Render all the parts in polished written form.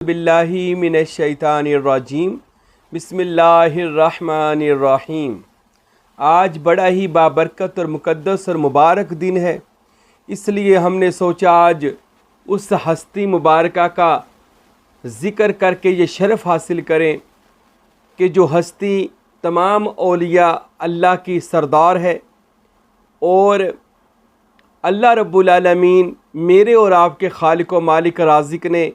बिल्लाहि मिनश्शैतानिर्रजीम बिस्मिल्लाहिर्रहमानिर्रहीम। आज बड़ा ही बाबरकत और मुक़द्दस और मुबारक दिन है, इसलिए हमने सोचा आज उस हस्ती मुबारका का ज़िक्र करके ये शरफ़ हासिल करें कि जो हस्ती तमाम औलिया अल्लाह की सरदार है और अल्लाह रब्बुल आलमीन मेरे और आपके खालिक व मालिक राज़िक ने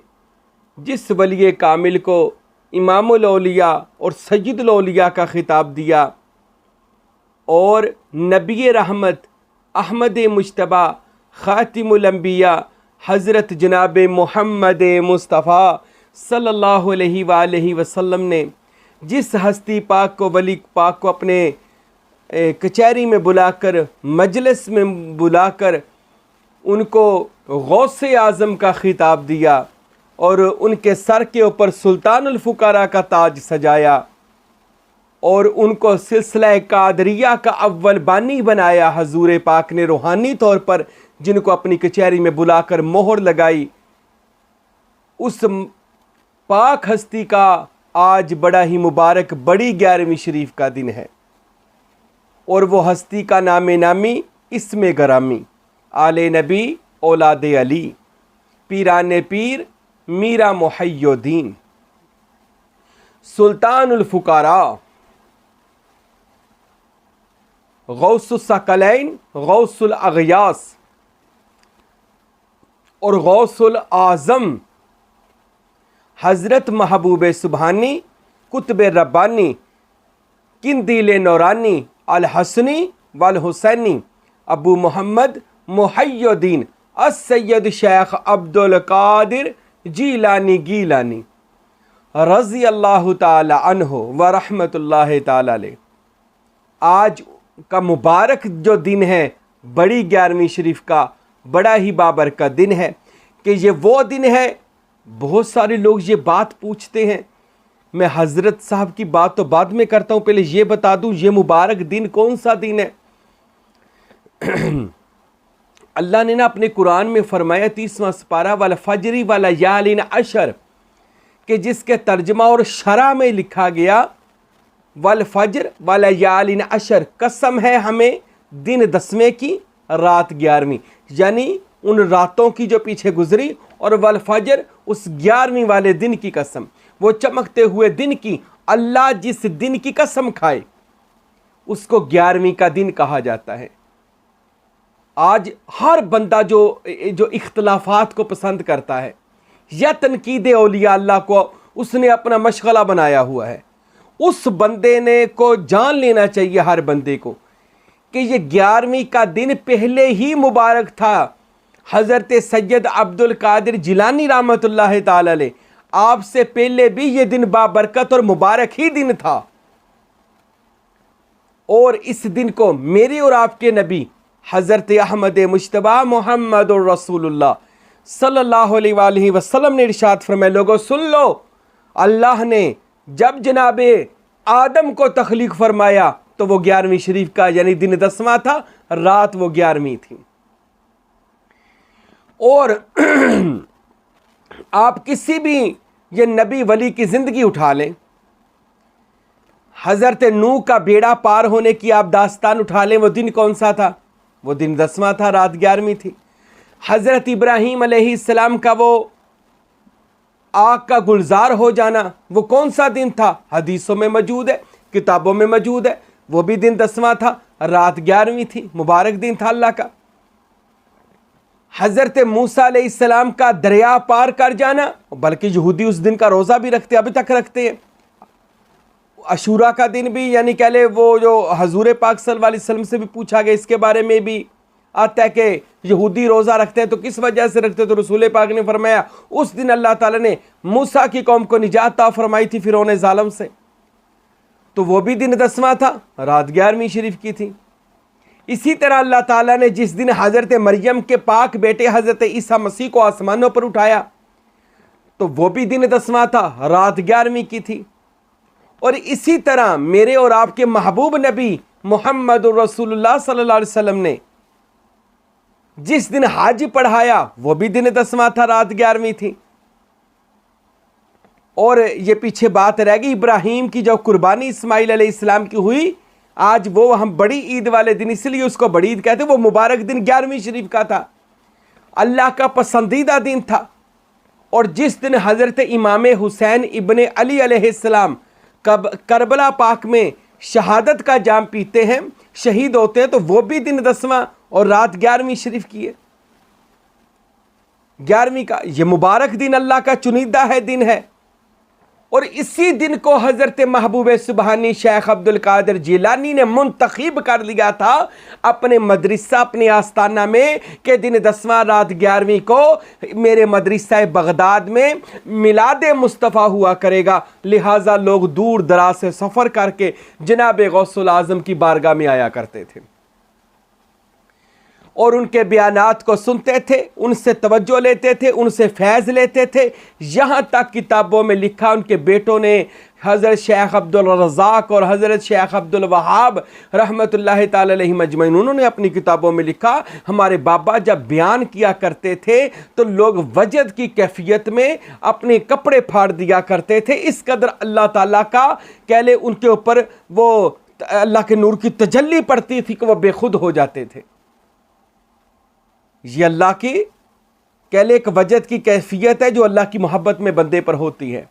जिस वली कामिल को इमामुल औलिया और सय्यदुल औलिया का ख़िताब दिया और नबी रहमत अहमद मुज्तबा ख़ातिमुल अंबिया हज़रत जनाब मोहम्मद मुस्तफ़ा सल्लल्लाहु अलैहि वसल्लम ने जिस हस्ती पाक को वली पाक को अपने कचहरी में बुलाकर मजलिस में बुलाकर उनको गौसे आज़म का ख़िताब दिया और उनके सर के ऊपर सुल्तानुल फ़ुक़रा का ताज सजाया और उनको सिलसिला कादरिया का अव्वल बानी बनाया, हजूर पाक ने रूहानी तौर पर जिनको अपनी कचहरी में बुलाकर मोहर लगाई, उस पाक हस्ती का आज बड़ा ही मुबारक बड़ी 11वीं शरीफ का दिन है और वो हस्ती का नामी इसमें गरामी आले नबी औलाद अली पीरान पीर मीरा मुहय्यिद्दीन सुल्तानुल फ़ुक़रा गौसुस सकलैन गौसुल अग़यास और गौसुल आज़म हज़रत महबूब सुबहानी कुतुब रब्बानी किंदील नौरानी अल हसनी वल हुसैनी अबू मोहम्मद मुहय्यिद्दीन अस-सय्यद शेख अब्दुल कादिर जीलानी गीलानी रज़ी अल्लाह ताला अन्हु व रहमतुल्लाहि ताला अलैह। आज का मुबारक जो दिन है बड़ी 11वीं शरीफ का बड़ा ही बाबरकत दिन है कि ये वो दिन है। बहुत सारे लोग ये बात पूछते हैं, मैं हज़रत साहब की बात तो बाद में करता हूँ, पहले ये बता दूँ ये मुबारक दिन कौन सा दिन है। अल्लाह ने ना अपने कुरान में फरमाया 30वां सिपारा वाला फजरी वाला यालिन अशर के जिसके तर्जमा और शरा में लिखा गया वल फजर वाला यालिन अशर, कसम है हमें दिन 10वें की रात 11वीं, यानी उन रातों की जो पीछे गुजरी, और वल फजर उस 11वीं वाले दिन की कसम, वो चमकते हुए दिन की। अल्लाह जिस दिन की कसम खाए उसको 11वीं का दिन कहा जाता है। आज हर बंदा जो इख्तलाफात को पसंद करता है या तनकीद औलिया अल्लाह को उसने अपना मशगला बनाया हुआ है, उस बंदे ने को जान लेना चाहिए हर बंदे को कि ये 11वीं का दिन पहले ही मुबारक था। हज़रत सैयद अब्दुल कादिर जिलानी रहमतुल्लाह ताला अलैह आपसे पहले भी ये दिन बाबरकत और मुबारक ही दिन था और इस दिन को मेरे और आपके नबी हज़रत अहमद मुज्तबा मोहम्मद रसूलुल्लाह सल्लल्लाहु अलैहि वसल्लम ने इरशाद फरमाया, लोगों सुन लो, अल्लाह ने जब जनाबे आदम को तख्लीक फरमाया तो वो 11वीं शरीफ का यानी दिन 10वां था, रात वो 11वीं थी। और आप किसी भी ये नबी वली की ज़िंदगी उठा लें, हज़रत नूह का बेड़ा पार होने की आप दास्तान उठा लें, वो दिन कौन सा था? वो दिन 10वां था, रात 11वीं थी। हज़रत इब्राहीम अलैहिस्सलाम का वो आग का गुलजार हो जाना, वो कौन सा दिन था? हदीसों में मौजूद है, किताबों में मौजूद है, वो भी दिन 10वां था, रात 11वीं थी, मुबारक दिन था अल्लाह का। हज़रत मूसा अलैहिस्सलाम का दरिया पार कर जाना, बल्कि यहूदी उस दिन का रोज़ा भी रखते, अभी तक रखते हैं। अशूरा का दिन भी यानी कह ले वो जो हजूर पाक सल्लल्लाहु अलैहि वसल्लम से भी पूछा गया, इसके बारे में भी आता है कि यहूदी रोज़ा रखते हैं तो किस वजह से रखते हैं, तो रसूल पाक ने फरमाया उस दिन अल्लाह ताला ने मूसा की कौम को निजात ता फरमाई थी फिरौन ज़ालिम से, तो वो भी दिन 10वां था, रात 11वीं शरीफ की थी। इसी तरह अल्लाह ताला ने जिस दिन हज़रत मरियम के पाक बेटे हज़रत ईसा मसीह को आसमानों पर उठाया तो वो भी दिन 10वां था, रात 11वीं की थी। और इसी तरह मेरे और आपके महबूब नबी मोहम्मद रसूलुल्लाह सल्लल्लाहु अलैहि वसल्लम ने जिस दिन हज पढ़ाया वो भी दिन 10वां था, रात 11वीं थी। और ये पीछे बात रह गई इब्राहीम की जो कुर्बानी इस्माइल अलैहिस्सलाम की हुई, आज वो हम बड़ी ईद वाले दिन, इसलिए उसको बड़ी ईद कहते हैं। वो मुबारक दिन 11वीं शरीफ का था, अल्लाह का पसंदीदा दिन था। और जिस दिन हज़रत इमाम हुसैन इब्ने अली अलैहिस्सलाम करबला पाक में शहादत का जाम पीते हैं, शहीद होते हैं, तो वो भी दिन 10वां और रात 11वीं शरीफ की है। 11वीं का ये मुबारक दिन अल्लाह का चुनिंदा है दिन है। और इसी दिन को हज़रत महबूब सुबहानी शेख अब्दुल कादिर जिलानी ने मुंतखब कर लिया था अपने मदरसा, अपने आस्थाना में, कि दिन 10वां रात 11वीं को मेरे मदरसा बगदाद में मिलाद मुस्तफ़ा हुआ करेगा। लिहाजा लोग दूर दराज से सफ़र करके जनाब गौसुल आज़म की बारगाह में आया करते थे और उनके बयानात को सुनते थे, उनसे तवज्जो लेते थे, उनसे फैज़ लेते थे। यहाँ तक किताबों में लिखा, उनके बेटों ने हज़रत शेख अब्दुल रज़ाक और हज़रत शेख अब्दुल वहाब रहमतुल्लाहि ताला अलैहि मजमईन, उन्होंने अपनी किताबों में लिखा, हमारे बाबा जब बयान किया करते थे तो लोग वजद की कैफियत में अपने कपड़े फाड़ दिया करते थे। इस कदर अल्लाह ताला का कह ले उनके ऊपर वो अल्लाह के नूर की तजल्ली पड़ती थी कि वह बेखुद हो जाते थे। ये अल्लाह की कह ले एक वजद की कैफियत है जो अल्लाह की मोहब्बत में बंदे पर होती है।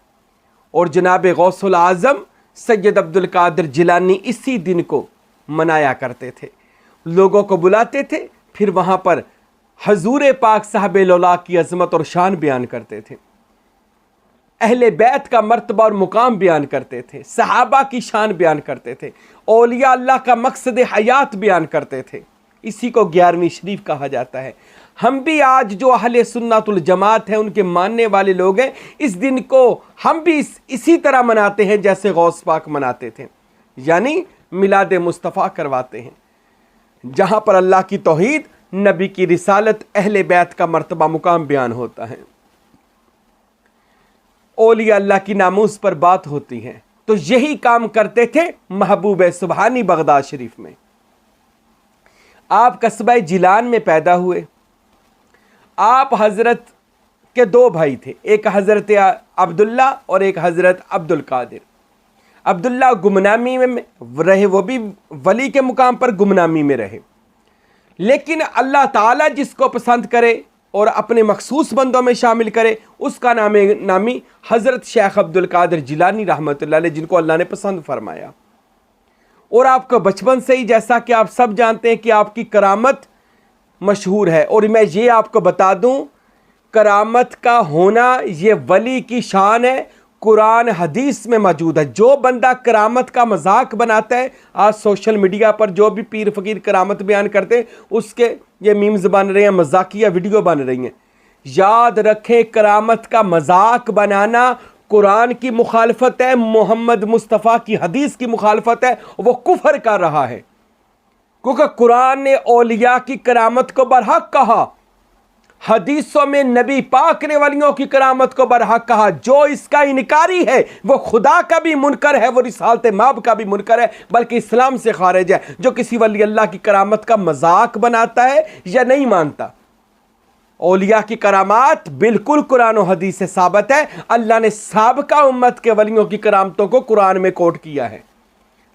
और जनाब गौसुल आज़म सैयद अब्दुल कादिर जिलानी इसी दिन को मनाया करते थे, लोगों को बुलाते थे, फिर वहाँ पर हजूर पाक साहब लौला की अज़मत और शान बयान करते थे, अहले बैत का मर्तबा और मुकाम बयान करते थे, सहाबा की शान बयान करते थे, औलिया अल्लाह का मकसद हयात बयान करते थे। इसी को 11वीं शरीफ कहा जाता है। हम भी आज जो अहले सुन्नतुल जमात हैं, उनके मानने वाले लोग हैं, इस दिन को हम भी इसी तरह मनाते हैं जैसे गौस पाक मनाते थे, यानी मिलाद मुस्तफ़ा करवाते हैं, जहाँ पर अल्लाह की तौहीद, नबी की रिसालत, अहले बैत का मर्तबा मुकाम बयान होता है, औलिया अल्लाह की नामूस पर बात होती है। तो यही काम करते थे महबूब सुबहानी बगदाद शरीफ में। आप कस्बा जिलान में पैदा हुए। आप हज़रत के 2 भाई थे, एक हज़रत अब्दुल्ला और एक हज़रत अब्दुल कादिर। अब्दुल्ला गुमनामी में रहे, वो भी वली के मुकाम पर गुमनामी में रहे, लेकिन अल्लाह ताला जिसको पसंद करे और अपने मखसूस बंदों में शामिल करे, उसका नामी हज़रत शेख अब्दुल कादिर जिलानी रहमतुल्लाह अलैह, जिनको अल्लाह ने पसंद फरमाया। और आपका बचपन से ही, जैसा कि आप सब जानते हैं कि आपकी करामत मशहूर है। और मैं ये आपको बता दूं, करामत का होना ये वली की शान है, कुरान हदीस में मौजूद है। जो बंदा करामत का मजाक बनाता है, आज सोशल मीडिया पर जो भी पीर फकीर करामत बयान करते हैं, उसके ये मीम्स बन रहे हैं, मजाकिया वीडियो बन रही हैं। याद रखें, करामत का मजाक बनाना कुरान की मुखालफत है, मोहम्मद मुस्तफ़ा की हदीस की मुखालफत है, वो कुफर कर रहा है। क्योंकि कुरान ने औलिया की करामत को बरहक कहा, हदीसों में नबी पाक ने वलियों की करामत को बरहक कहा। जो इसका इनकारी है वो खुदा का भी मुनकर है, वो रिसालत माब का भी मुनकर है, बल्कि इस्लाम से खारिज है। जो किसी वली अल्लाह की करामत का मजाक बनाता है या नहीं मानता। औलिया की करामात बिल्कुल कुरान और हदीस से साबित है। अल्लाह ने साबका उम्मत के वलियों की करामतों को कुरान में कोट किया है,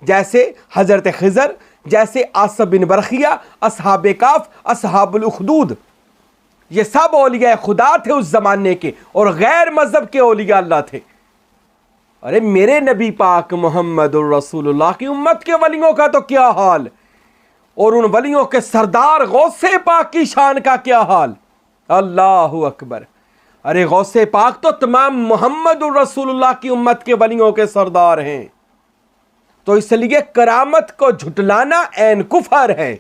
जैसे हज़रत खिज़र, जैसे आसब बिन बरखिया, असहाब काफ, असहाबुल उखदूद, ये सब औलिया खुदा थे उस जमाने के, और गैर मजहब के औलिया अल्लाह थे। अरे मेरे नबी पाक मोहम्मद रसूलुल्लाह की उम्मत के वलियों का तो क्या हाल, और उन वलियों के सरदार गौसे पाक की शान का क्या हाल। अल्लाहु अकबर। अरे गौसे पाक तो तमाम मोहम्मद रसूलुल्लाह की उम्मत के वलियों के सरदार हैं। तो इसलिए करामत को झुटलाना ऐन कुफर है।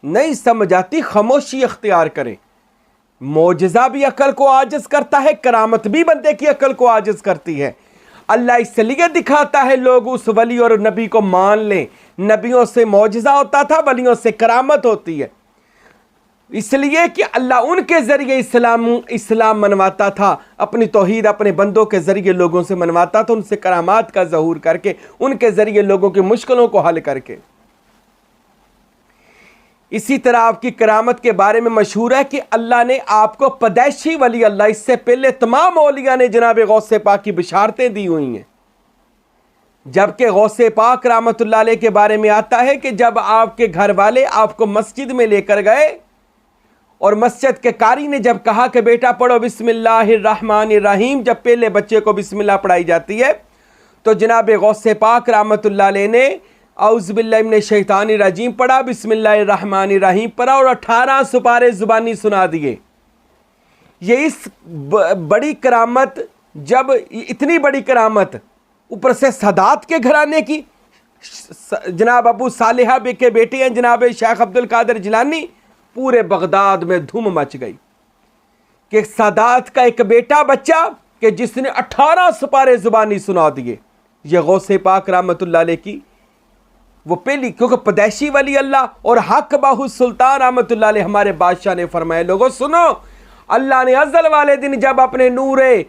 नहीं समझ आती, खामोशी अख्तियार करें। मोजज़ा भी अकल को आजिज करता है, करामत भी बंदे की अकल को आजिज करती है। अल्लाह इसलिए दिखाता है लोग उस वली और नबी को मान लें। नबियों से मोजज़ा होता था, वलियों से करामत होती है, इसलिए कि अल्लाह उनके ज़रिए इस्लाम मनवाता था, अपनी तौहीद अपने बंदों के ज़रिए लोगों से मनवाता था, उनसे करामात का ज़हूर करके, उनके ज़रिए लोगों की मुश्किलों को हल करके। इसी तरह आपकी करामत के बारे में मशहूर है कि अल्लाह ने आपको पैदाइशी वली अल्लाह, इससे पहले तमाम औलिया ने जनाब गौसे पाक की बिशारतें दी हुई हैं। जबकि गौसे पाक रहमतुल्लाह अलैह के बारे में आता है कि जब आपके घर वाले आपको मस्जिद में लेकर गए और मस्जिद के कारी ने जब कहा कि बेटा पढ़ो बिस्मिल्लाहिर्रहमानिर्रहीम, जब पहले बच्चे को बिस्मिल्लाह पढ़ाई जाती है, तो जनाब गौसे पाक रहमतुल्लाह अलैह ने औज़ुबिल्लाहि मिनश्शैतानिर्रजीम पढ़ा, बिस्मिल्लाहिर्रहमानिर्रहीम पढ़ा और 18 सुपारे ज़ुबानी सुना दिए। ये इस बड़ी करामत, जब इतनी बड़ी करामत ऊपर से सदात के घराने की, जनाब अबू सालिहा के बेटे हैं जनाब शेख अब्दुल कादिर जिलानी, पूरे बगदाद में धूम मच गई कि सादात का एक बेटा बच्चा कि जिसने 18 सुपारे ज़ुबानी सुना दिए। ये गौसे पाक रहमतुल्लाह अलैह की वो पहली, क्योंकि पैदाइशी वली अल्लाह और हक बाहु सुल्तान रहमतुल्लाह अलैह हमारे बादशाह ने फरमाया, लोगों सुनो, अल्लाह ने अज़ल वाले दिन जब अपने नूरे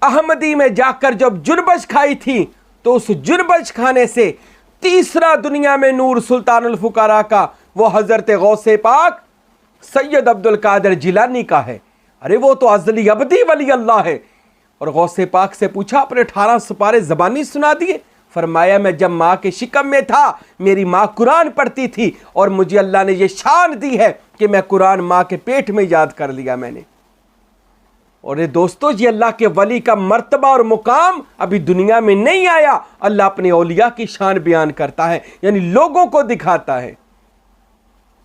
अहमदी में जाकर जब जुनबश खाई थी, तो उस जुनबश खाने से तीसरा दुनिया में नूर सुल्तानुल फुकारा का वो हज़रत गौसे पाक सैयद अब्दुल कादिर जिलानी का है। अरे वो तो अज़ली अबदी वली अल्लाह है। और गौसे पाक से पूछा, अपने 18 सुपारे ज़बानी सुना दिए? फरमाया, मैं जब माँ के शिकम में था, मेरी माँ कुरान पढ़ती थी और मुझे अल्लाह ने यह शान दी है कि मैं कुरान माँ के पेट में याद कर लिया मैंने। और ये दोस्तों, ये अल्लाह के वली का मर्तबा और मुकाम अभी दुनिया में नहीं आया। अल्लाह अपने औलिया की शान बयान करता है, यानी लोगों को दिखाता है।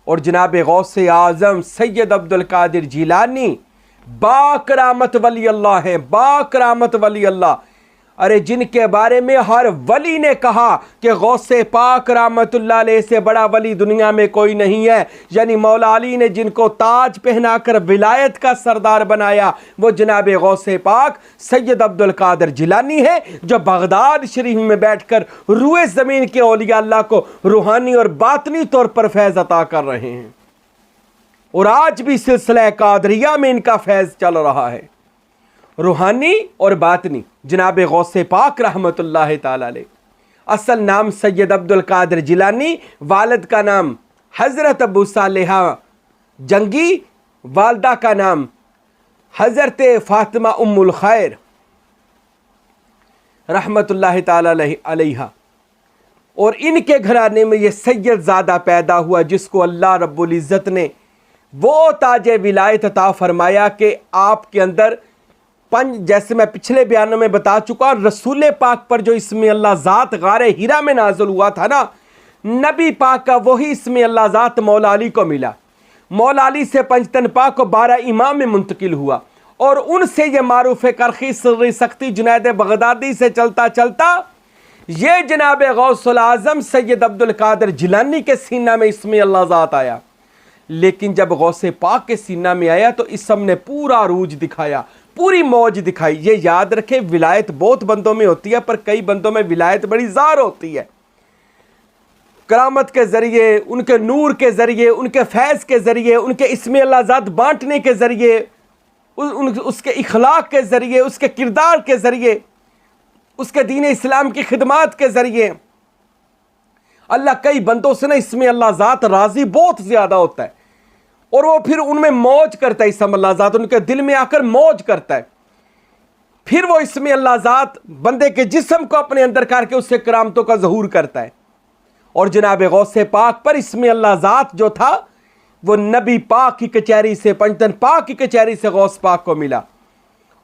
और जनाब गौसे आज़म सैयद अब्दुल कादिर जिलानी बाकरामत वली अल्लाह है, बाकरामत वली अल्लाह। अरे जिनके बारे में हर वली ने कहा कि गौसे पाक रहमतुल्लाह अलैह से बड़ा वली दुनिया में कोई नहीं है, यानी मौला अली ने जिनको ताज पहनाकर विलायत का सरदार बनाया, वो जनाब गौसे पाक सैयद अब्दुल कादिर जिलानी है, जो बगदाद शरीफ में बैठकर रूए ज़मीन के औलिया अल्लाह को रूहानी और बातनी तौर पर फैज़ अता कर रहे हैं। और आज भी सिलसिला कादरिया में इनका फैज़ चल रहा है, रूहानी और बातनी। जनाब गौसे पाक रहमतुल्लाह ताला अलैह। असल नाम सैयद अब्दुल कादिर जिलानी, वालिद का नाम हज़रत अबू सालिहा जंगी, वालदा का नाम हज़रत फ़ातिमा उम्मुल खैर रहमतुल्लाह ताला अलैहा। और इनके घराने में ये सैयद ज़ादा पैदा हुआ, जिसको अल्लाह रब्बुल इज़्ज़त ने वो ताजे विलायत अता फरमाया कि आपके अंदर जैसे मैं पिछले बयानों में बता चुका, रसूल पाक पर जो इसमें अल्लाह ज़ात गारे हीरा में नाज़िल हुआ था ना, नबी पाक का वही इसमें अल्लाह ज़ात मौला अली को मिला। मौला अली से पंजतन पाक को 12 इमाम में मुंतकिल हुआ और उनसे ये मारूफ करखी सर्री सख्ती जुनैद बगदादी से चलता चलता ये जनाब गौसुल आज़म सैयद अब्दुल कादिर जिलानी के सीना में इसमें अल्लाह ज़ात आया। लेकिन जब गौसे पाक के सीना में आया तो इसम ने पूरा अरूज दिखाया, पूरी मौज दिखाई। ये याद रखें, विलायत बहुत बंदों में होती है, पर कई बंदों में विलायत बड़ी ज़ार होती है। करामत के ज़रिए, उनके नूर के ज़रिए, उनके फैज़ के ज़रिए, उनके इसमें अल्लाह ज़ात बांटने के ज़रिए, उसके इखलाक के ज़रिए, उसके किरदार के ज़रिए, उसके दीन इस्लाम की खिदमात के ज़रिए अल्लाह कई बंदों से ना इसमें अल्लाह ज़ात राज़ी बहुत ज़्यादा होता है और वो फिर उनमें मौज करता है। इसमें अल्लाह ज़ात उनके दिल में आकर मौज करता है। फिर वो इसमें अल्लाह ज़ात बंदे के जिस्म को अपने अंदर करके उससे करामतों का ज़हूर करता है। और जनाब गौसे पाक पर इसमें अल्लाह ज़ात जो था वो नबी पाक की कचहरी से, पंजतन पाक की कचहरी से गौस पाक को मिला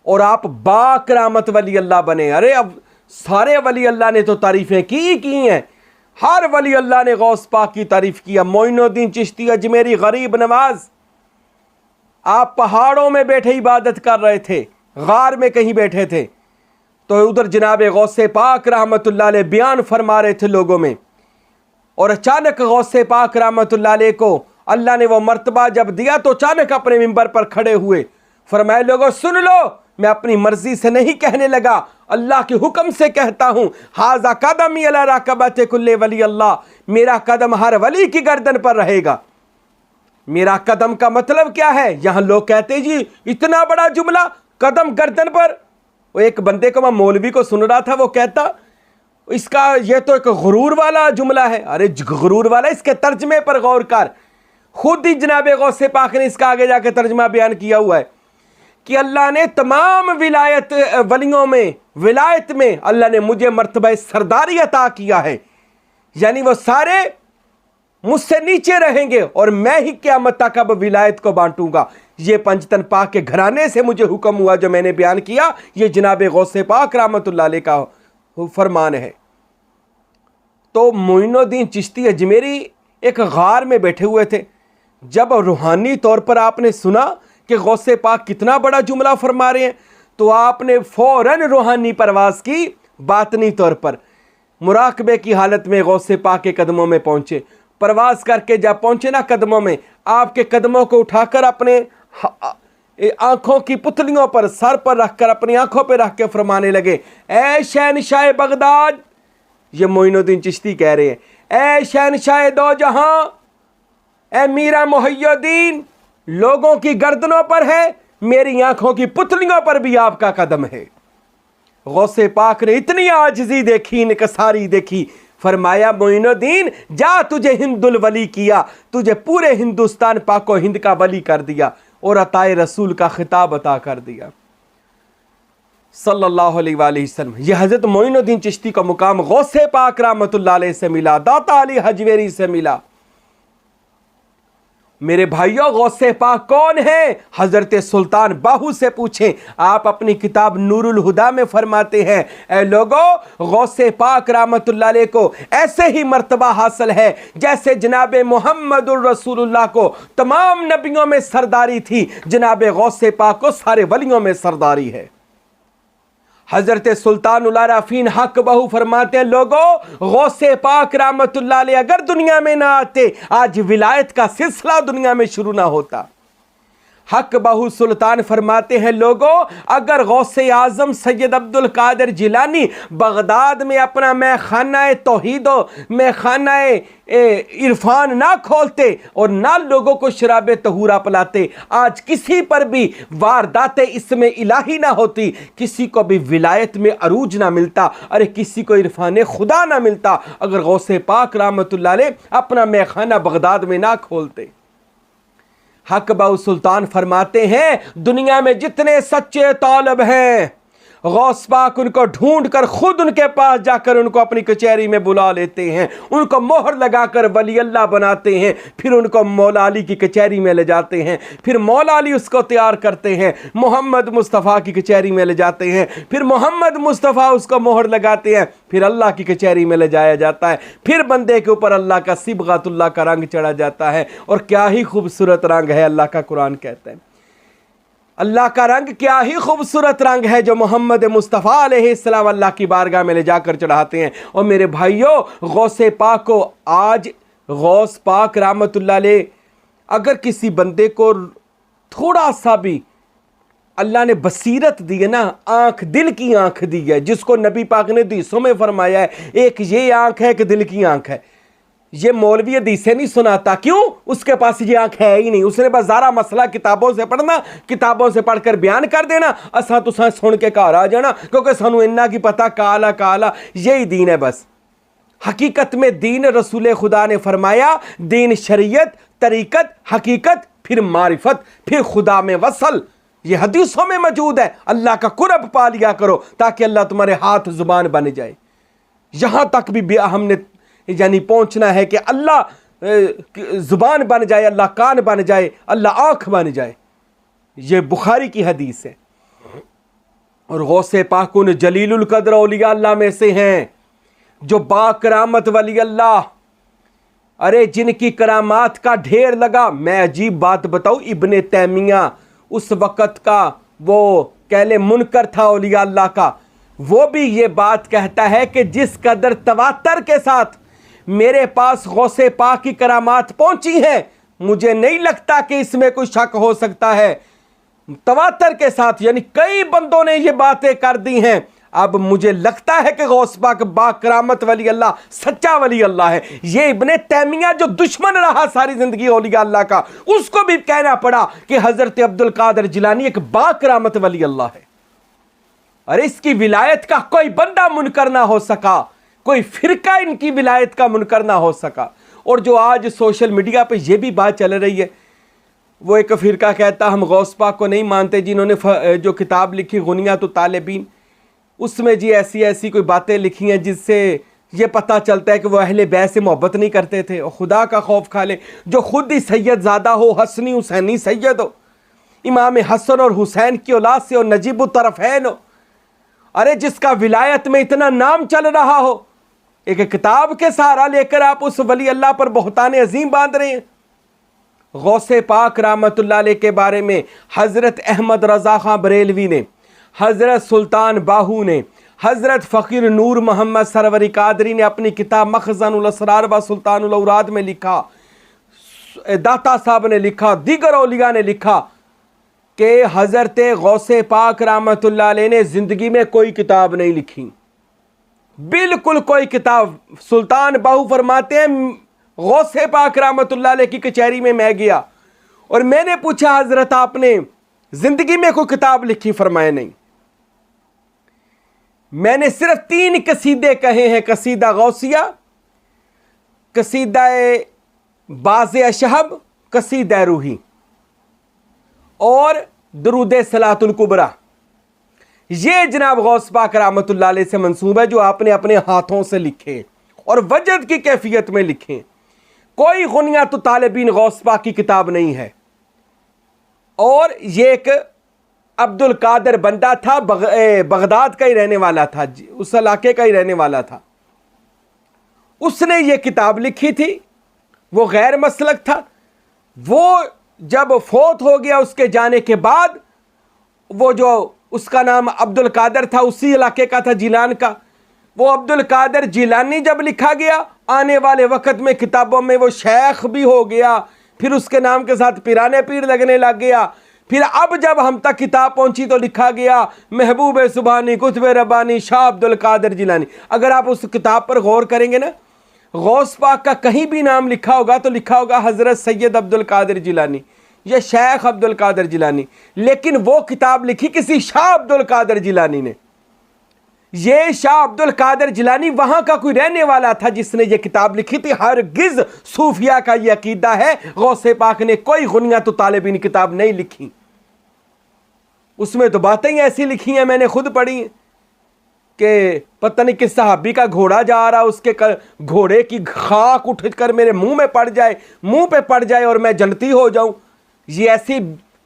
और आप बाकरामत वली अल्लाह बने। अरे अब सारे वली अल्लाह ने तो तारीफ़ें की हैं, हर वली अल्लाह ने गौस पाक की तारीफ़ किया। मोइनुद्दीन चिश्ती अजमेरी गरीब नवाज, आप पहाड़ों में बैठे इबादत कर रहे थे, गार में कहीं बैठे थे, तो उधर जनाब गौसे पाक रहमतुल्लाह अलैह बयान फरमा रहे थे लोगों में, और अचानक गौसे पाक रहमतुल्लाह अलैह को अल्लाह ने वो मर्तबा जब दिया तो अचानक अपने मिंबर पर खड़े हुए, फरमाए लोगों सुन लो, मैं अपनी मर्जी से नहीं कहने लगा, अल्लाह के हुक्म से कहता हूँ। हाजा कदमी अला राकबत कुल्ले वली अल्लाह, मेरा कदम हर वली की गर्दन पर रहेगा। मेरा कदम का मतलब क्या है? यहाँ लोग कहते जी इतना बड़ा जुमला, कदम गर्दन पर। वो एक बंदे को, मैं मौलवी को सुन रहा था, वो कहता इसका ये तो एक गुरूर वाला जुमला है। अरे गुरूर वाला, इसके तर्जमे पर गौर कर। खुद ही जनाब गौसे पाक ने इसका आगे जाके तर्जमा बयान किया हुआ है कि अल्लाह ने तमाम विलायत वलियों में, विलायत में अल्लाह ने मुझे मर्तबा सरदारी अता किया है, यानी वो सारे मुझसे नीचे रहेंगे और मैं ही क़यामत तक अब विलायत को बांटूंगा। ये पंजतन पाक के घराने से मुझे हुक्म हुआ जो मैंने बयान किया, ये जनाब गौसे पाक रहमतुल्लाह अलैह का फरमान है। तो मोइनुद्दीन चिश्ती अजमेरी एक गार में बैठे हुए थे। जब रूहानी तौर पर आपने सुना कि गौसे पाक कितना बड़ा जुमला फरमा रहे हैं, तो आपने फ़ौरन रूहानी परवाज़ की, बातनी तौर पर मुराकबे की हालत में गौसे पाक के कदमों में पहुँचे। परवाज़ करके जब पहुँचे ना कदमों में, आपके कदमों को उठाकर अपने आँखों की पुतलियों पर, सर पर रखकर, अपनी आँखों पर रख के फरमाने लगे, ऐ शहनशाह बगदाद, ये मोइनुद्दीन चिश्ती कह रहे हैं, ऐ शहनशाह दो जहां, ऐ मीरा मुहय्यद्दीन, लोगों की गर्दनों पर है, मेरी आंखों की पुतलियों पर भी आपका कदम है। गौसे पाक ने इतनी आजिज़ी देखी, इनकसारी देखी, फरमाया मोइनुद्दीन जा, तुझे हिंदुल वली किया, तुझे पूरे हिंदुस्तान पाको हिंद का वली कर दिया और अताए रसूल का खिताब अता कर दिया सल्लल्लाहु अलैहि वसल्लम। यह हज़रत मोइनुद्दीन चिश्ती का मुकाम गौसे पाक रहमतुल्लाह अलैह से मिला, दाता अली हजवेरी से मिला। मेरे भाइयों, गौसे पाक कौन है? हजरत सुल्तान बाहू से पूछें। आप अपनी किताब नूरुल हुदा में फरमाते हैं, ऐ लोगों, गौसे पाक रहमतुल्लाह अलैह को ऐसे ही मर्तबा हासिल है जैसे जनाब मुहम्मदुर रसूलुल्लाह को तमाम नबियों में सरदारी थी, जनाब गौसे पाक को सारे वलियों में सरदारी है। हजरत सुल्तानुल आरफीन हक बहू फरमाते हैं, लोगों, गौसे पाक रहमतुल्लाह अलैह अगर दुनिया में ना आते, आज विलायत का सिलसिला दुनिया में शुरू ना होता। हक बहू सुल्तान फरमाते हैं, लोगों, अगर गौसे आजम सैयद अब्दुल कादिर जिलानी बगदाद में अपना मैखाना तौहीद, मैखाना इरफान ना खोलते और ना लोगों को शराब तहूरा पिलाते, आज किसी पर भी वारदात इसमें इलाही ना होती, किसी को भी विलायत में अरूज ना मिलता, अरे किसी को इरफान खुदा ना मिलता, अगर गौसे पाक रहमतुल्लाह अलैह अपना मैखाना बगदाद में ना खोलते। हक बाउ सुल्तान फरमाते हैं, दुनिया में जितने सच्चे तालिब हैं, गौस पाक उनको ढूंढ कर खुद उनके पास जाकर उनको अपनी कचहरी में बुला लेते हैं, उनको मोहर लगाकर वली अल्लाह बनाते हैं, फिर उनको मौला अली की कचहरी में ले जाते हैं, फिर मौला अली उसको तैयार करते हैं, मोहम्मद मुस्तफ़ा की कचहरी में ले जाते हैं, फिर मोहम्मद मुस्तफ़ा उसको मोहर लगाते हैं, फिर अल्लाह की कचहरी में ले जाया जाता है, फिर बंदे के ऊपर अल्लाह का सिबगातुल्लाह का रंग चढ़ा जाता है। और क्या ही खूबसूरत रंग है, अल्लाह का कुरान कहता है, अल्लाह का रंग क्या ही खूबसूरत रंग है जो मोहम्मद मुस्तफ़ा अलैहिस्सलाम अल्लाह की बारगाह में ले जाकर चढ़ाते हैं। और मेरे भाइयों, गौसे पाक को आज गौस पाक रहमतुल्लाह अलैह अगर किसी बंदे को थोड़ा सा भी अल्लाह ने बसीरत दी है ना, आंख, दिल की आंख दी है, जिसको नबी पाक ने हदीसों में फरमाया है, एक ये आंख है, एक दिल की आंख है। ये मौलवी हदीसें नहीं सुनाता, क्यों? उसके पास ये आंख है ही नहीं, उसने बस ज़रा मसला किताबों से पढ़ना, किताबों से पढ़कर बयान कर देना, असा तुसा सुन के घर आ जाना, क्योंकि सानू इन्ना की पता, काला काला यही दीन है बस। हकीकत में दीन रसूल खुदा ने फरमाया, दीन शरीयत, तरीकत, हकीकत, फिर मारिफत, फिर खुदा में वसल, ये हदीसों में मौजूद है। अल्लाह का कुर्ब पा लिया करो ताकि अल्लाह तुम्हारे हाथ जुबान बन जाए। यहां तक भी हमने यानी पहुंचना है कि अल्लाह जुबान बन जाए, अल्लाह कान बन जाए, अल्लाह आंख बन जाए। ये बुखारी की हदीस है। और गौसे पाक उन जलीलुल कद्र औलिया अल्लाह में से हैं जो बाकरामत वली अल्लाह, अरे जिनकी करामात का ढेर लगा। मैं अजीब बात बताऊं, इब्ने तैमिया उस वक़्त का वो कहले मुनकर था औलिया अल्लाह का, वो भी ये बात कहता है कि जिस कदर तवातर के साथ मेरे पास गौसे पाक की करामात पहुंची हैं, मुझे नहीं लगता कि इसमें कोई शक हो सकता है। तवातर के साथ, यानी कई बंदों ने ये बातें कर दी हैं। अब मुझे लगता है कि गौस पाक बाकरामत वली अल्लाह सच्चा वली अल्लाह है। ये इब्ने तैमिया जो दुश्मन रहा सारी जिंदगी औलिया अल्लाह का, उसको भी कहना पड़ा कि हजरत अब्दुल कादिर जिलानी एक बाकरामत वली अल्लाह है। और इसकी विलायत का कोई बंदा मुनकर ना हो सका, कोई फिरका इनकी विलायत का मुनकर ना हो सका। और जो आज सोशल मीडिया पे ये भी बात चल रही है, वो एक फ़िरका कहता हम गौस पाक को नहीं मानते, जिन्होंने जो किताब लिखी गुनियात तालिबीन, उसमें जी ऐसी ऐसी कोई बातें लिखी हैं जिससे ये पता चलता है कि वो अहले बैत से मोहब्बत नहीं करते थे। और खुदा का खौफ खा ले, जो खुद ही सैयद ज़ादा हो, हसनी हुसैनी सैयद हो, इमाम हसन और हुसैन की औलाद से और नजीब तरफ़ैन हो, अरे जिसका विलायत में इतना नाम चल रहा हो, एक किताब के सहारा लेकर आप उस वली अल्लाह पर बहतान अजीम बांध रहे हैं। गौसे पाक रहमतुल्लाह अलैह के बारे में हज़रत अहमद रज़ा खां बरेलवी ने, हज़रत सुल्तान बाहू ने, हज़रत फ़कीर नूर मोहम्मद सरवरी कादरी ने अपनी किताब मखज़नुल असरार व सुल्तानुल औराद में लिखा, दाता साहब ने लिखा, दीगर औलिया ने लिखा कि हज़रत गौसे पाक रहमतुल्लाह अलैह ने ज़िंदगी में कोई किताब नहीं लिखी, बिल्कुल कोई किताब। सुल्तान बाहू फरमाते हैं गौसे पाक रहमतुल्लाह अलैह की कचहरी में मैं गया और मैंने पूछा हज़रत आपने ज़िंदगी में कोई किताब लिखी? फरमाया नहीं। मैंने सिर्फ 3 कसीदे कहे हैं, कसीदा गौसिया, कसीदा बाज़े अशहब, कसीदा रूही और दरूद सलातुल कुबरा। ये जनाब गौस पाक रहमतुल्लाह अलैह से मंसूब है, जो आपने अपने हाथों से लिखे और वजद की कैफियत में लिखे। कोई गुनियात तालिबीन गौस पाक की किताब नहीं है। और ये एक अब्दुल कादिर बंदा था, बगदाद का ही रहने वाला था, उस इलाके का ही रहने वाला था। उसने ये किताब लिखी थी, वो गैर मसलक था। वो जब फोत हो गया, उसके जाने के बाद वो जो उसका नाम अब्दुल कादिर था, उसी इलाके का था, जिलान का, वो अब्दुल कादिर जिलानी जब लिखा गया, आने वाले वक़्त में किताबों में वो शेख भी हो गया, फिर उसके नाम के साथ पिराने पीर लगने लग गया। फिर अब जब हम तक किताब पहुंची तो लिखा गया महबूब सुबहानी कुतुब रब्बानी शाह अब्दुल कादिर जिलानी। अगर आप उस किताब पर गौर करेंगे ना, गौस पाक का कहीं भी नाम लिखा होगा तो लिखा होगा हज़रत सैयद अब्दुल कादिर जिलानी या शेख अब्दुल कादिर जिलानी, लेकिन वो किताब लिखी किसी शाह अब्दुल कादिर जिलानी ने। ये शाह अब्दुल कादिर जिलानी वहां का कोई रहने वाला था जिसने ये किताब लिखी थी। हरगिज़ सूफिया का ये अकीदा है, गौसे पाक ने कोई गुनियात तालिबीन किताब नहीं लिखी। उसमें तो बातें ही ऐसी लिखी हैं, मैंने खुद पढ़ी कि पता नहीं किस सहाबी का घोड़ा जा रहा, उसके घोड़े की खाक उठ कर मेरे मुंह में पड़ जाए, मुंह पे पड़ जाए और मैं जन्नती हो जाऊं। ये ऐसी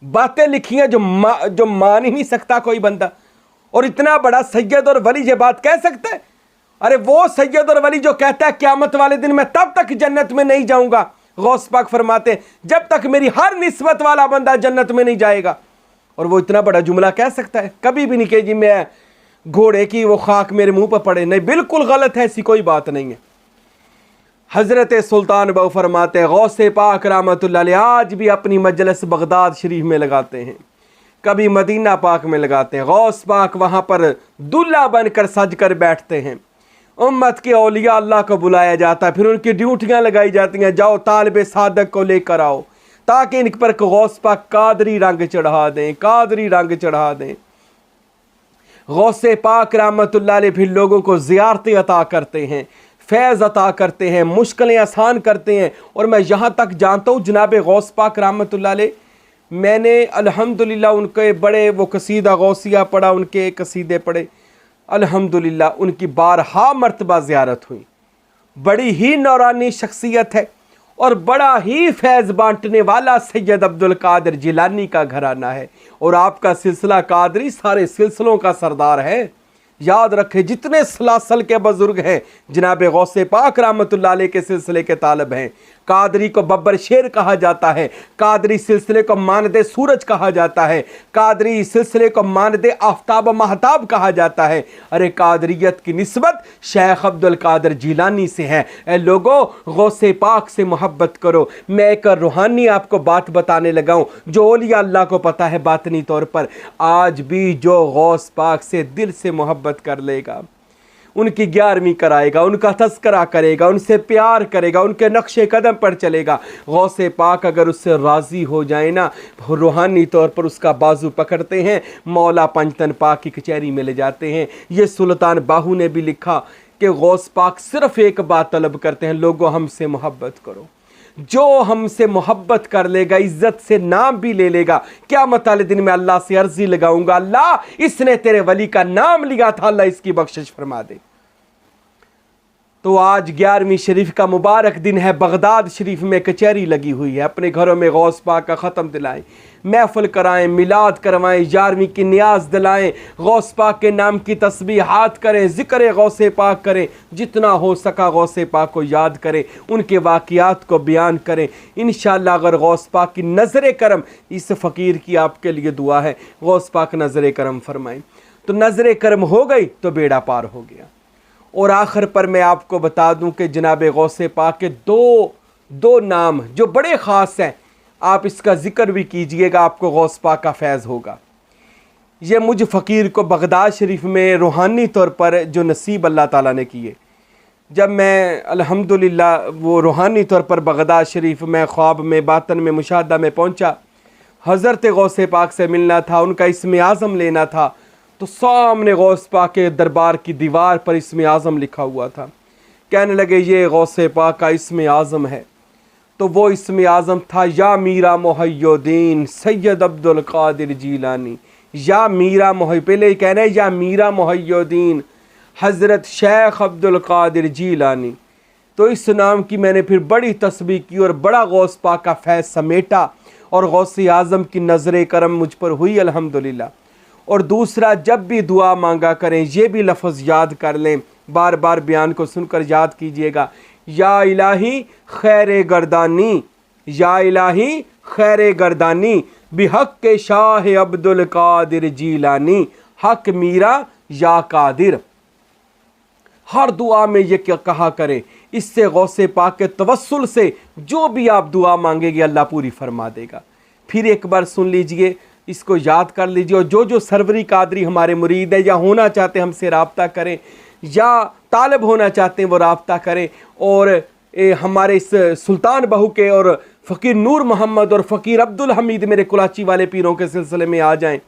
बातें लिखी हैं जो मान ही नहीं सकता कोई बंदा। और इतना बड़ा सैयद और वली ये बात कह सकता है? अरे वो सैयद और वली जो कहता है क़यामत वाले दिन मैं तब तक जन्नत में नहीं जाऊंगा, गौस पाक फरमाते हैं जब तक मेरी हर निस्बत वाला बंदा जन्नत में नहीं जाएगा। और वो इतना बड़ा जुमला कह सकता है? कभी भी नहीं कहे जी मैं घोड़े की वो खाक मेरे मुंह पर पड़े, नहीं, बिल्कुल गलत है, ऐसी कोई बात नहीं है। हज़रत सुल्तान बाहू फरमाते हैं गौसे पाक रहमतुल्लाह अलैह आज भी अपनी मजलिस बगदाद शरीफ में लगाते हैं, कभी मदीना पाक में लगाते हैं। गौस पाक वहाँ पर दूल्हा बनकर सज कर बैठते हैं। उम्मत के औलिया अल्लाह को बुलाया जाता है, फिर उनकी ड्यूटियाँ लगाई जाती हैं, जाओ तालिब सादक को लेकर आओ ताकि इन पर गौस पाक कादरी रंग चढ़ा दें, कादरी रंग चढ़ा दें। गौसे पाक रहमतुल्लाह अलैह फिर लोगों को ज़ियारतें अता करते हैं, फैज़ अता करते हैं, मुश्किलें आसान करते हैं। और मैं यहाँ तक जानता हूँ जनाब गौस पाक रहमतुल्लाह अलैह, मैंने अल्हम्दुलिल्लाह उनके बड़े वो कसीदा गौसिया पढ़ा, उनके कसीदे पढ़े, अल्हम्दुलिल्लाह उनकी बारहा मर्तबा ज़ियारत हुई। बड़ी ही नौरानी शख्सियत है और बड़ा ही फैज़ बांटने वाला सैयद अब्दुल कादिर जिलानी का घराना है। और आपका सिलसिला कादरी सारे सिलसिलों का सरदार है। याद रखें जितने सलासल के बुजुर्ग हैं जनाब गौसे पाक रहमतुल्लाह अलैह के सिलसिले के तालब हैं। कादरी को बब्बर शेर कहा जाता है, कादरी सिलसिले को मानदे सूरज कहा जाता है, कादरी सिलसिले को मानदे आफ्ताब महताब कहा जाता है। अरे कादरियत की निस्बत शेख अब्दुल कादिर जिलानी से है। ए लोगों, गौसे पाक से मोहब्बत करो। मैं एक रूहानी आपको बात बताने लगा हूँ जो औलिया अल्लाह को पता है बातनी तौर पर। आज भी जो गौस पाक से दिल से मोहब्बत कर लेगा, उनकी 11वीं कराएगा, उनका तस्करा करेगा, उनसे प्यार करेगा, उनके नक्शे कदम पर चलेगा, गौसे पाक अगर उससे राज़ी हो जाए ना, रूहानी तौर पर उसका बाजू पकड़ते हैं, मौला पंजतन पाक की कचहरी में ले जाते हैं। ये सुल्तान बाहू ने भी लिखा कि गौस पाक सिर्फ एक बात तलब करते हैं, लोगों हमसे मोहब्बत करो। जो हमसे मोहब्बत कर लेगा, इज्जत से नाम भी ले लेगा, क़यामत वाले दिन में अल्लाह से अर्जी लगाऊंगा, अल्लाह इसने तेरे वली का नाम लिया था, अल्लाह इसकी बख्शिश फरमा दे। तो आज 11वीं शरीफ का मुबारक दिन है। बगदाद शरीफ में कचहरी लगी हुई है। अपने घरों में गौस पाक का ख़त्म दिलाएं, महफिल कराएं, मिलाद करवाएं, 11वीं की नियाज दिलाएं, गौस पाक के नाम की तस्बीहात करें, ज़िक्र गौसे पाक करें, जितना हो सका गौसे पाक को याद करें, उनके वाक़ियात को बयान करें। इंशाअल्लाह अगर गौस पाक की नज़र करम, इस फ़कीर की आपके लिए दुआ है, गौस पाक नज़र करम फरमाएं। तो नज़र करम हो गई तो बेड़ा पार हो गया। और आखिर पर मैं आपको बता दूं कि जनाब गौसे पाक के दो नाम जो बड़े ख़ास हैं, आप इसका ज़िक्र भी कीजिएगा, आपको गौस पाक का फैज़ होगा। ये मुझ फ़कीर को बगदाद शरीफ में रूहानी तौर पर जो नसीब अल्लाह ताला ने किए, जब मैं अल्हम्दुलिल्लाह वो रूहानी तौर पर बगदाद शरीफ में ख्वाब में, बातन में, मुशाहदा में पहुँचा, हज़रत गौसे पाक से मिलना था, उनका इस्म आज़म लेना था, तो सामने गौस पाक के दरबार की दीवार पर इस्म आज़म लिखा हुआ था। कहने लगे ये गौसे पाक का इस्म आज़म है। तो वो इस्म आज़म था या मीरा मोहय्युद्दीन सैयद अब्दुल कादिर जीलानी। या मीरा पहले ही कहना है या मीरा मोहय्युद्दीन हज़रत शेख अब्दुल कादिर जीलानी। तो इस नाम की मैंने फिर बड़ी तस्बीह की और बड़ा गौस पाक का फैज़ समेटा और गौसे आज़म की नज़र करम मुझ पर हुई अल्हम्दुलिल्लाह। और दूसरा, जब भी दुआ मांगा करें ये भी लफ्ज़ याद कर लें, बार बार बयान को सुनकर याद कीजिएगा, या इलाही खैर गर्दानी, या इलाही खैर गर्दानी बिहक के शाह अब्दुल कादिर जीलानी, हक मीरा या कादिर। हर दुआ में ये क्या कहा करें, इससे गौसे पाक के तवस्सुल से जो भी आप दुआ मांगेंगे अल्लाह पूरी फरमा देगा। फिर एक बार सुन लीजिए, इसको याद कर लीजिए। और जो सरवरी कादरी हमारे मुरीद है या होना चाहते हैं हमसे राब्ता करें, या तालब होना चाहते हैं वो राब्ता करें। और हमारे इस सुल्तान बहू के और फ़कीर नूर मोहम्मद और फ़कीर अब्दुल हमीद मेरे कुलाची वाले पीरों के सिलसिले में आ जाएं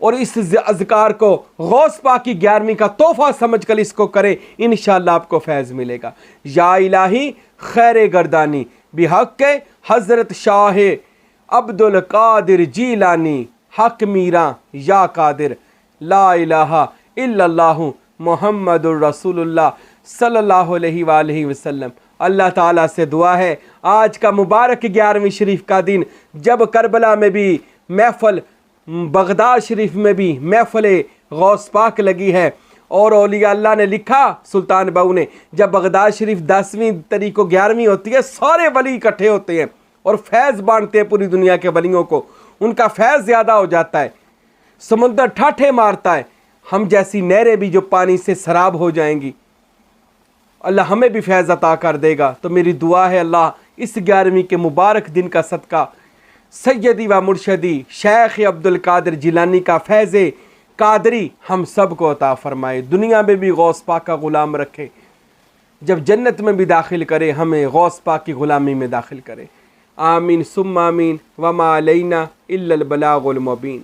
और इस अज़कार को गौस पाक की 11वीं का तोहफ़ा समझ कर इसको करें, इंशाअल्लाह आपको फैज़ मिलेगा। या इलाही खैर गर्दानी बिहक के हज़रत शाह अब्दुल कादिर जीलानी, हक मीरा या कादिर, ला इलाहा इल्लल्लाहु मुहम्मदुर रसूलुल्लाह सल्लल्लाहु अलैहि वसल्लम। अल्लाह ताला से दुआ है आज का मुबारक 11वीं शरीफ का दिन, जब करबला में भी महफिल, बगदाद शरीफ में भी महफिल गौस पाक लगी है। और औलिया अल्लाह ने लिखा, सुल्तान बहू ने, जब बगदाद शरीफ 10वीं तारीख को 11वीं होती है, सारे वली इकट्ठे होते हैं और फैज़ बांटते हैं पूरी दुनिया के वलियों को। उनका फैज़ ज़्यादा हो जाता है, समुद्र ठाठे मारता है, हम जैसी नहरें भी जो पानी से सराब हो जाएंगी, अल्लाह हमें भी फैज़ अता कर देगा। तो मेरी दुआ है अल्लाह इस 11वीं के मुबारक दिन का सदका सैयदी व मुर्शदी शेख अब्दुल कादिर जिलानी का फैज़ कादरी हम सब को अता फरमाए, दुनिया में भी गौस पाक का ग़ुलाम रखे, जब जन्नत में भी दाखिल करे हमें गौस पाक की ग़ुलामी में दाखिल करे। आमीन सुम्मा आमीन वमा अलैना इल्लल बलागुल मुबीन।